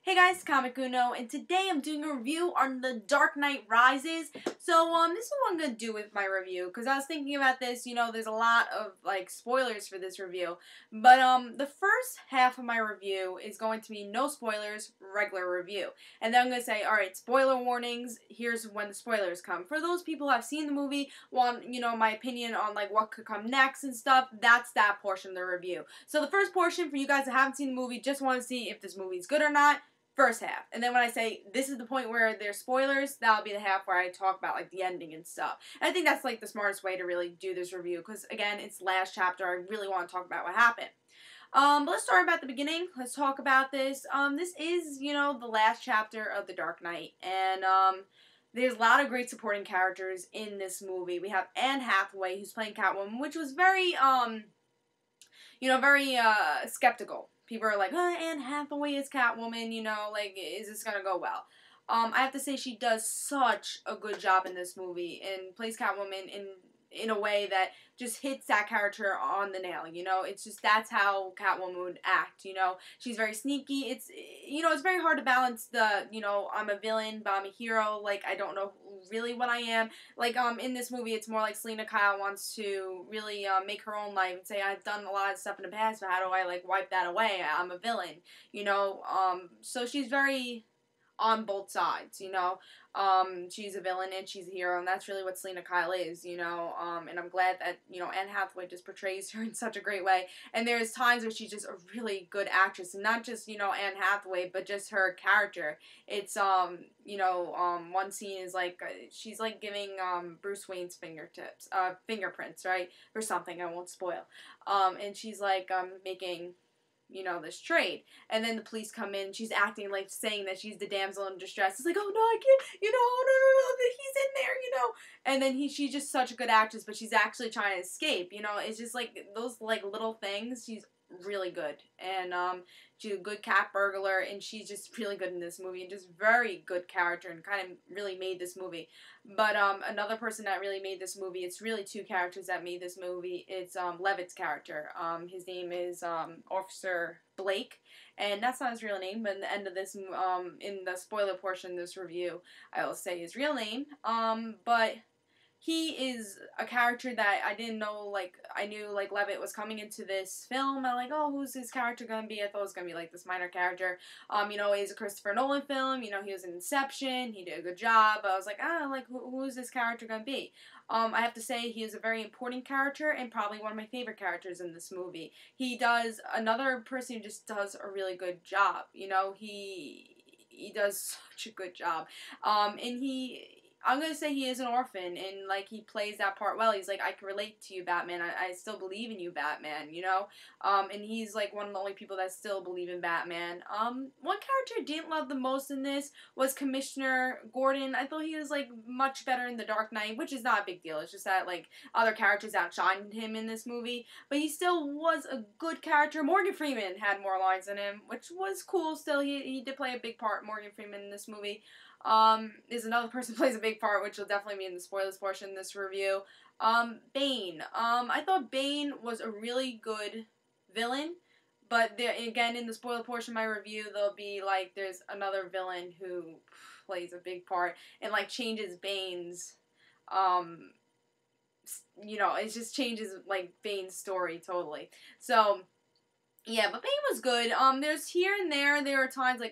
Hey guys, Comic Uno, and today I'm doing a review on The Dark Knight Rises. So, this is what I'm going to do with my review, because I was thinking about this, there's a lot of, spoilers for this review. But, the first half of my review is going to be no spoilers, regular review. And then I'm going to say, alright, spoiler warnings, here's when the spoilers come. For those people who have seen the movie, want, my opinion on, what could come next and stuff, that's that portion of the review. So the first portion, for you guys that haven't seen the movie, just want to see if this movie's good or not. First half. And then when I say this is the point where there's spoilers, that'll be the half where I talk about the ending and stuff. And I think that's the smartest way to really do this review because again, it's the last chapter. I really want to talk about what happened. But let's start about the beginning. Let's talk about this. This is, the last chapter of The Dark Knight. And there's a lot of great supporting characters in this movie. We have Anne Hathaway who's playing Catwoman, which was very very skeptical. People are like, oh, Anne Hathaway is Catwoman, is this gonna go well? I have to say she does such a good job in this movie and plays Catwoman in a way that just hits that character on the nail, It's just, that's how Catwoman would act, She's very sneaky. It's very hard to balance the, I'm a villain, but I'm a hero. I don't know really what I am. In this movie, it's more like Selina Kyle wants to really make her own life and say, I've done a lot of stuff in the past, but how do I, wipe that away? I'm a villain, So she's very on both sides, she's a villain and she's a hero, and that's really what Selina Kyle is, and I'm glad that, Anne Hathaway just portrays her in such a great way, and there's times where she's just a really good actress, and not just, Anne Hathaway, but just her character. It's, one scene is, she's, giving, Bruce Wayne's fingerprints, right, or something, I won't spoil, and she's, making this trade. And then the police come in, she's acting saying that she's the damsel in distress. It's like, oh no, I can't, oh no, he's in there, And then she's just such a good actress, but she's actually trying to escape, It's just those little things, she's really good. And she's a good cat burglar, and she's just really good in this movie, and just very good character, and kind of really made this movie. But another person that really made this movie, it's really two characters that made this movie. It's Levitt's character. His name is Officer Blake, and that's not his real name, but in the end of this, in the spoiler portion of this review, I will say his real name. But he is a character that I didn't know, I knew, Levitt was coming into this film. I'm like, oh, who's his character gonna be? I thought it was gonna be, this minor character. He's a Christopher Nolan film, he was in Inception, he did a good job. I was like, who's this character gonna be? I have to say, he is a very important character, and probably one of my favorite characters in this movie. He does, another person who just does a really good job, he does such a good job, and I'm going to say he is an orphan, and, he plays that part well. He's like, I can relate to you, Batman. I still believe in you, Batman, and he's, one of the only people that still believe in Batman. One character I didn't love the most in this was Commissioner Gordon. I thought he was, much better in The Dark Knight, which is not a big deal. It's just that, other characters outshined him in this movie, but he still was a good character. Morgan Freeman had more lines than him, which was cool still. He did play a big part, Morgan Freeman, in this movie. Is another person who plays a big part, which will definitely be in the spoilers portion of this review. Bane. I thought Bane was a really good villain, but again, in the spoiler portion of my review, there'll be, there's another villain who plays a big part, and, changes Bane's, it just changes, Bane's story totally. So, yeah, but Bane was good. There's here and there are times,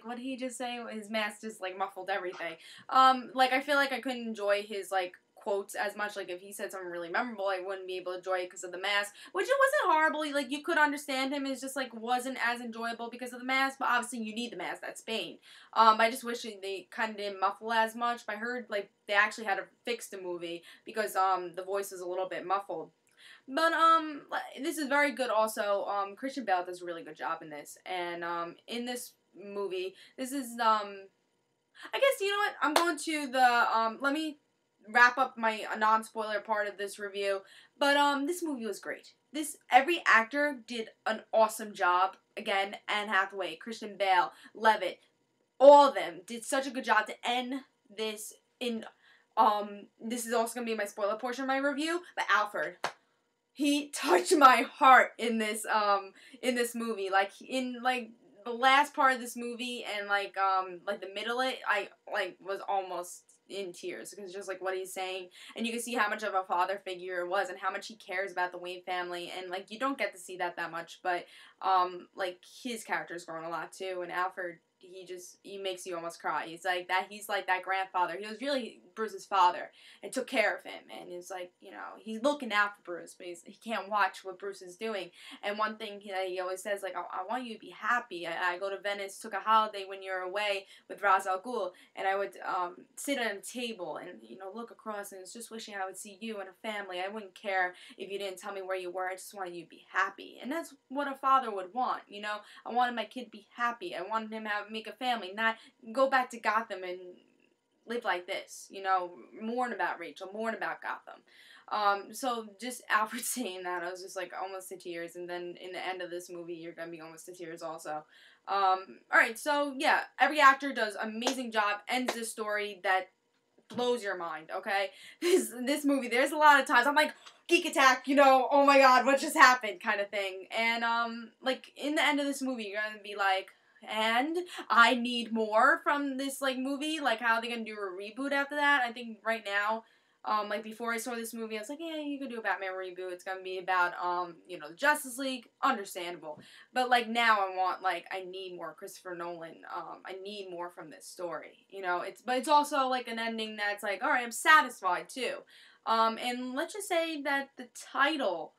what did he just say? His mask just, muffled everything. I feel like I couldn't enjoy his, quotes as much. If he said something really memorable, I wouldn't be able to enjoy it because of the mask, which it wasn't horrible. You could understand him. It's just, wasn't as enjoyable because of the mask, but obviously you need the mask. That's Bane. I just wish they kind of didn't muffle as much, but I heard, they actually had to fix the movie because, the voice is a little bit muffled. But, this is very good also. Christian Bale does a really good job in this. And, in this movie, this is, I guess, you know what? I'm going to the, let me wrap up my non-spoiler part of this review. But, this movie was great. Every actor did an awesome job. Again, Anne Hathaway, Christian Bale, Levitt, all of them did such a good job to end this in, this is also going to be my spoiler portion of my review, but Alfred. He touched my heart in this movie. In the last part of this movie and like the middle of it, I like was almost in tears because just like what he's saying, and you can see how much of a father figure it was and how much he cares about the Wayne family, and like you don't get to see that much, but like his character's grown a lot too, and Alfred, he makes you almost cry. He's like that grandfather. He was really Bruce's father and took care of him, and it's like, you know, he's looking out for Bruce, but he can't watch what Bruce is doing. And one thing he always says, like, I want you to be happy. I go to Venice, took a holiday when you're away with Ra's al Ghul, and I would sit at a table and, you know, look across, and it's just wishing I would see you and a family. I wouldn't care if you didn't tell me where you were. I just wanted you to be happy. And that's what a father would want, you know? I wanted my kid to be happy. I wanted him to make a family, not go back to Gotham and live like this, you know, mourn about Rachel, mourn about Gotham. So just Alfred saying that, I was just like almost to tears, and then in the end of this movie, you're gonna be almost to tears also. Alright, so yeah, every actor does an amazing job, ends this story that blows your mind, okay? This movie, there's a lot of times I'm like, geek attack, you know, oh my god, what just happened, kind of thing. And, like, in the end of this movie, you're gonna be like, and I need more from this, like, movie. Like, how are they gonna do a reboot after that? I think right now, like, before I saw this movie, I was like, yeah, you could do a Batman reboot. It's gonna be about, you know, the Justice League. Understandable. But, like, now I need more Christopher Nolan. I need more from this story. You know, but it's also, like, an ending that's like, alright, I'm satisfied, too. And let's just say that the title,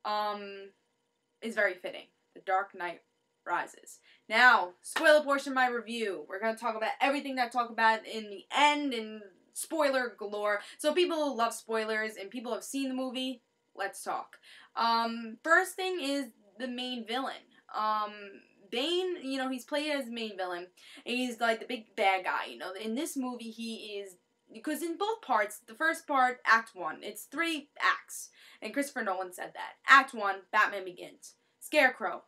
is very fitting. The Dark Knight Rises. Now, spoiler portion of my review. We're going to talk about everything that I talk about in the end and spoiler galore. So people who love spoilers and people who have seen the movie, let's talk. First thing is the main villain. Bane, you know, he's played as the main villain. And he's like the big bad guy, you know. In this movie, he is, because in both parts, the first part, Act 1, it's 3 acts. And Christopher Nolan said that. Act 1, Batman Begins. Scarecrow.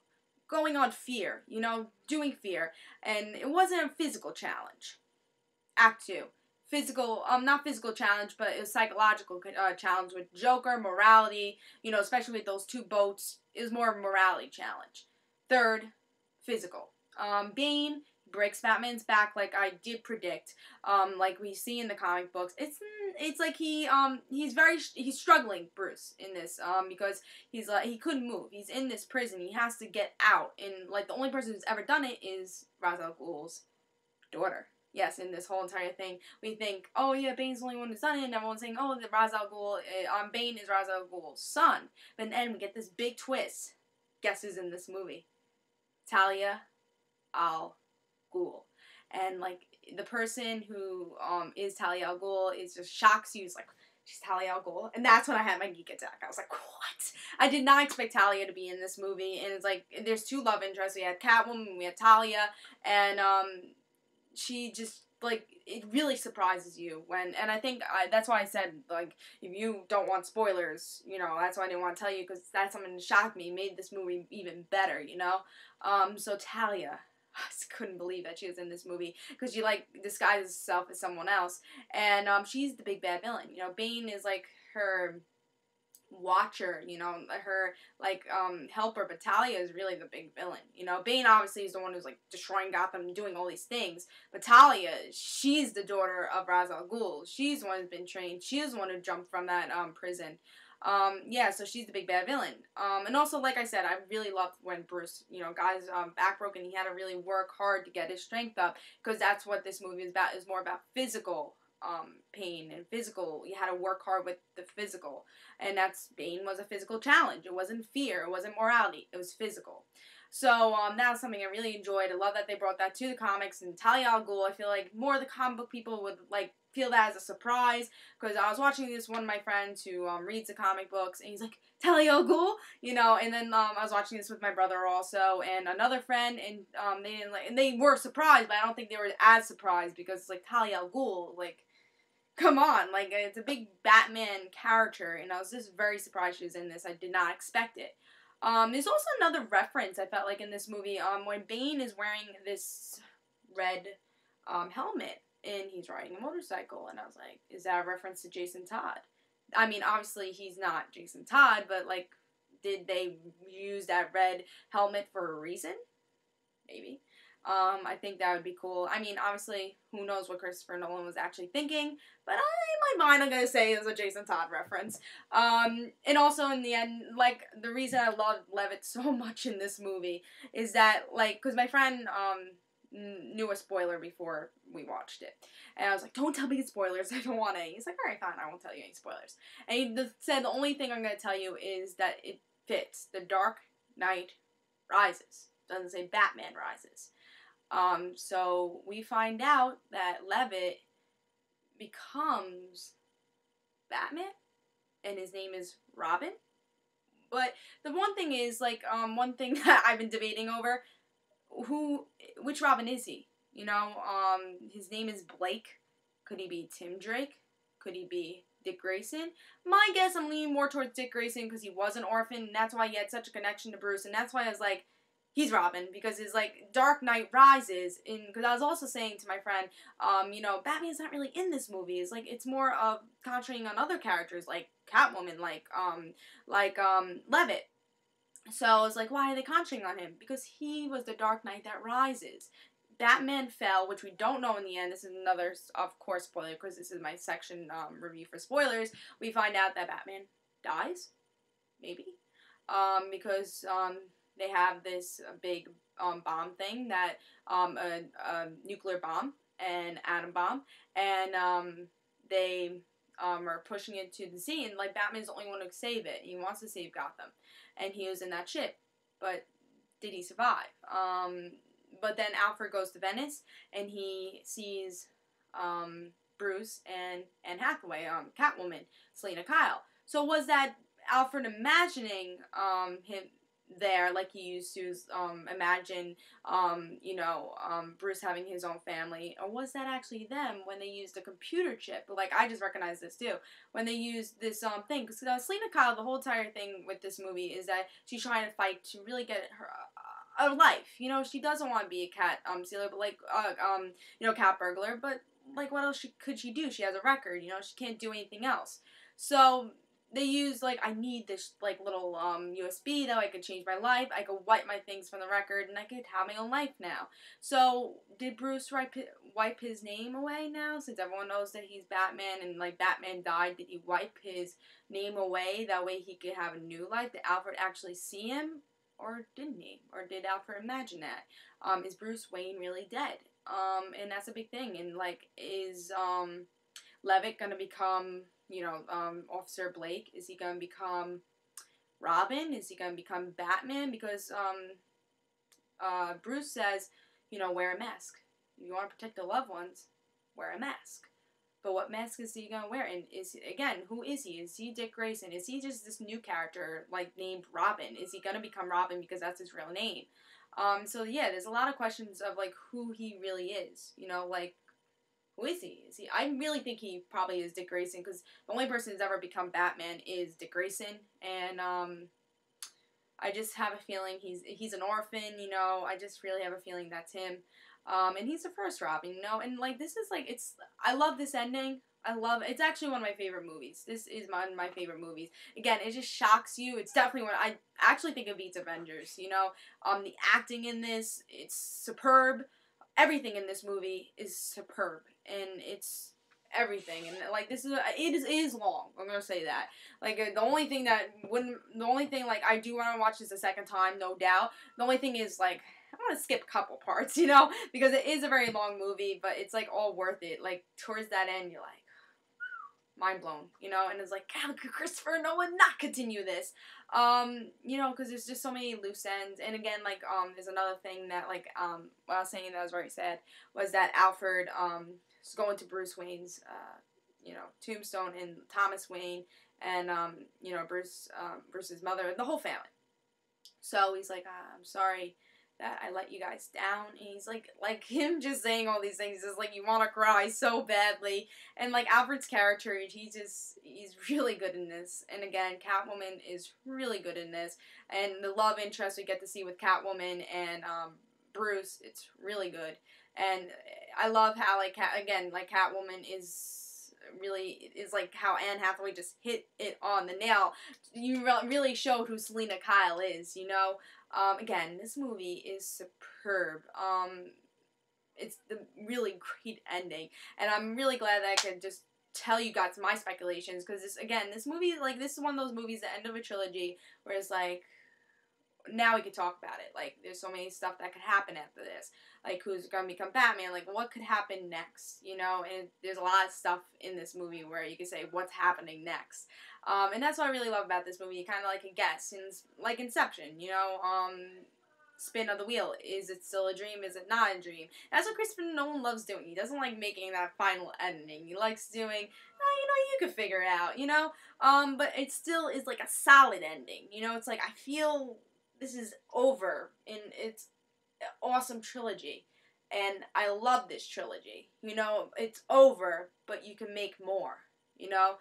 Going on fear, you know, doing fear, and it wasn't a physical challenge. Act 2, not physical challenge, but it was psychological challenge with Joker, morality, you know, especially with those 2 boats, it was more of a morality challenge. Third, physical. Bane breaks Batman's back like I did predict, like we see in the comic books. It's like he's struggling, Bruce, in this, because he's like, he couldn't move. He's in this prison. He has to get out, and like the only person who's ever done it is Ra's al Ghul's daughter. Yes, in this whole entire thing, we think, oh yeah, Bane's the only one who's done it, and everyone's saying, oh, the Ra's al Ghul, Bane is Ra's al Ghul's son. But then we get this big twist. Guess who's in this movie? Talia al Ghul. And like the person who is Talia al Ghul is just shocks you. It's like, she's Talia al Ghul, and that's when I had my geek attack. I was like, what? I did not expect Talia to be in this movie, and it's like there's 2 love interests. We had Catwoman, we had Talia, and she just, like, it really surprises you when, and I think that's why I said, like, if you don't want spoilers, you know, that's why I didn't want to tell you, because that's something that shocked me, made this movie even better, you know. So Talia, I just couldn't believe that she was in this movie, because she, like, disguises herself as someone else, and she's the big bad villain, you know. Bane is, like, her watcher, you know, her, like, helper, but Talia is really the big villain, you know. Bane obviously is the one who's, like, destroying Gotham and doing all these things, but Talia, she's the daughter of Ra's al Ghul. She's the one who's been trained. She's the one who jumped from that, prison. Yeah, so she's the big bad villain. And also, like I said, I really loved when Bruce, you know, got his back broken. He had to really work hard to get his strength up, because that's what this movie is about. It's more about physical pain and physical. You had to work hard with the physical, and Bane was a physical challenge. It wasn't fear. It wasn't morality. It was physical. So that was something I really enjoyed. I love that they brought that to the comics. And Talia al Ghul, I feel like more of the comic book people would like feel that as a surprise, because I was watching this one of my friends who reads the comic books, and he's like, Talia al Ghul, you know. And then I was watching this with my brother also, and another friend, and they didn't like, and they were surprised, but I don't think they were as surprised, because it's like Talia al Ghul, like, come on, like, it's a big Batman character, and I was just very surprised she was in this. I did not expect it. There's also another reference I felt like in this movie, when Bane is wearing this red, helmet, and he's riding a motorcycle, and I was like, is that a reference to Jason Todd? I mean, obviously he's not Jason Todd, but, like, did they use that red helmet for a reason? maybe. I think that would be cool. I mean, obviously, who knows what Christopher Nolan was actually thinking, but in my mind, I'm gonna say it was a Jason Todd reference. And also in the end, like, the reason I love Levitt so much in this movie is that, like, because my friend, knew a spoiler before we watched it. And I was like, don't tell me it's spoilers, I don't want any. He's like, alright, fine, I won't tell you any spoilers. And he said, the only thing I'm gonna tell you is that it fits. The Dark Knight Rises. Doesn't say Batman Rises. So we find out that Levitt becomes Batman, and his name is Robin. But the one thing is, like, one thing that I've been debating over, which Robin is he? You know, his name is Blake. Could he be Tim Drake? Could he be Dick Grayson? My guess, I'm leaning more towards Dick Grayson because he was an orphan, and that's why he had such a connection to Bruce, and that's why I was like, he's Robin, because his, like, Dark Knight Rises, because I was also saying to my friend, you know, Batman's not really in this movie. It's, like, it's more of concentrating on other characters, like Catwoman, like Levitt. So I was like, why are they concentrating on him? Because he was the Dark Knight that rises. Batman fell, which we don't know in the end. This is another, of course, spoiler, because this is my section review for spoilers. We find out that Batman dies, maybe, because they have this big bomb thing, that a nuclear bomb, an atom bomb, and they are pushing it to the sea, and, like, Batman's the only one who can save it. He wants to save Gotham, and he was in that ship, but did he survive? But then Alfred goes to Venice, and he sees Bruce and Anne Hathaway, Catwoman, Selena Kyle. So was that Alfred imagining him there, like he used to imagine, Bruce having his own family, or was that actually them when they used a computer chip? Like, I just recognized this too, when they used this thing, because Selena Kyle, the whole entire thing with this movie is that she's trying to fight to really get her a life. You know, she doesn't want to be a cat stealer, but, like, cat burglar, but, like, what else could she do? She has a record, you know, she can't do anything else. So they use, like, I need this, like, little USB that I could change my life. I could wipe my things from the record, and I could have my own life now. So did Bruce wipe his name away now, since everyone knows that he's Batman, and, like, Batman died? Did he wipe his name away? That way he could have a new life? Did Alfred actually see him? Or didn't he? Or did Alfred imagine that? Is Bruce Wayne really dead? And that's a big thing. And, like, is Levitt gonna become, Officer Blake? Is he gonna become Robin? Is he gonna become Batman? Because Bruce says, wear a mask. If you want to protect the loved ones, wear a mask. But what mask is he gonna wear? And who is he? Is he Dick Grayson? Is he just this new character, like, named Robin? Is he gonna become Robin because that's his real name? So yeah, there's a lot of questions of, like, who he really is. Like, who is he? I really think he probably is Dick Grayson, because the only person who's ever become Batman is Dick Grayson, and I just have a feeling he's an orphan. I just really have a feeling that's him. And he's the first Robin, and, like, this is, like, I love this ending. It's actually one of my favorite movies. This is one of my favorite movies. Again, it just shocks you. It's definitely I actually think it beats Avengers, the acting in this, it's superb. Everything in this movie is superb, and it's everything, and, like, it is long. I'm gonna say that. Like, the only thing, like, I do want to watch this a second time, no doubt. The only thing is, like, I want to skip a couple parts, because it is a very long movie, but it's, like, all worth it. Like, towards that end, you're like, mind blown, and it's like, how could Christopher Nolan not continue this? Because there's just so many loose ends, and again, like, there's another thing that, like, what I was saying that was very sad, was that Alfred, is going to Bruce Wayne's, tombstone, and Thomas Wayne, and, Bruce's mother, the whole family. So he's like, I'm sorry that I let you guys down, and he's like him just saying all these things is like, you want to cry so badly, and, like, Alfred's character, he's really good in this, and again, Catwoman is really good in this, and the love interest we get to see with Catwoman and Bruce, it's really good, and I love how, like, Catwoman is like how Anne Hathaway just hit it on the nail. You really showed who Selena Kyle is, Again, this movie is superb. It's the really great ending, and I'm really glad that I could just tell you guys my speculations, because this movie, like, this is one of those movies, the end of a trilogy, where it's like, now we could talk about it. Like, there's so many stuff that could happen after this. Like, who's gonna become Batman? Like, what could happen next? You know, and there's a lot of stuff in this movie where you could say, what's happening next? And that's what I really love about this movie. You kind of like a guess, and like Inception, you know, spin of the wheel. Is it still a dream? Is it not a dream? That's what Christopher Nolan loves doing. He doesn't like making that final ending. He likes doing, you could figure it out, you know? But it still is like a solid ending. You know, it's like, I feel this is over, and it's an awesome trilogy. And I love this trilogy. You know, it's over, but you can make more, you know?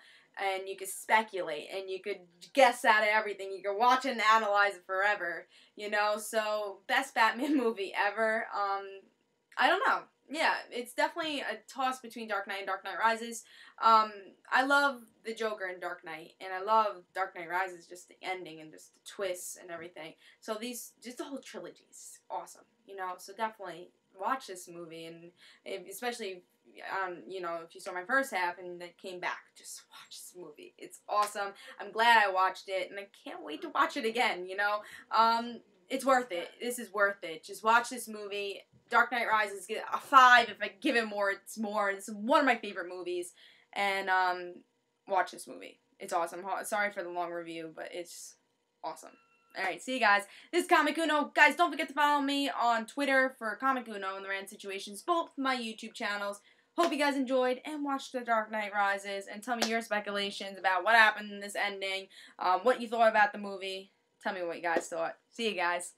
And you could speculate, and you could guess at everything. You could watch it and analyze it forever, you know? So, best Batman movie ever. I don't know. Yeah, it's definitely a toss between Dark Knight and Dark Knight Rises. I love the Joker in Dark Knight, and I love Dark Knight Rises, just the ending and just the twists and everything. So just the whole trilogy is awesome, you know? So definitely watch this movie, and especially, if you saw my first half and then came back, just watch this movie. It's awesome. I'm glad I watched it, and I can't wait to watch it again, you know? It's worth it. This is worth it. Just watch this movie. Dark Knight Rises, get a 5. If I give it more, it's more. It's one of my favorite movies. And watch this movie. It's awesome. Sorry for the long review, but it's awesome. Alright, see you guys. This is Comic Uno. Guys, don't forget to follow me on Twitter for Comic Uno and the Random Situations, both my YouTube channels. Hope you guys enjoyed and watched The Dark Knight Rises, and tell me your speculations about what happened in this ending, what you thought about the movie. Tell me what you guys thought. See you guys.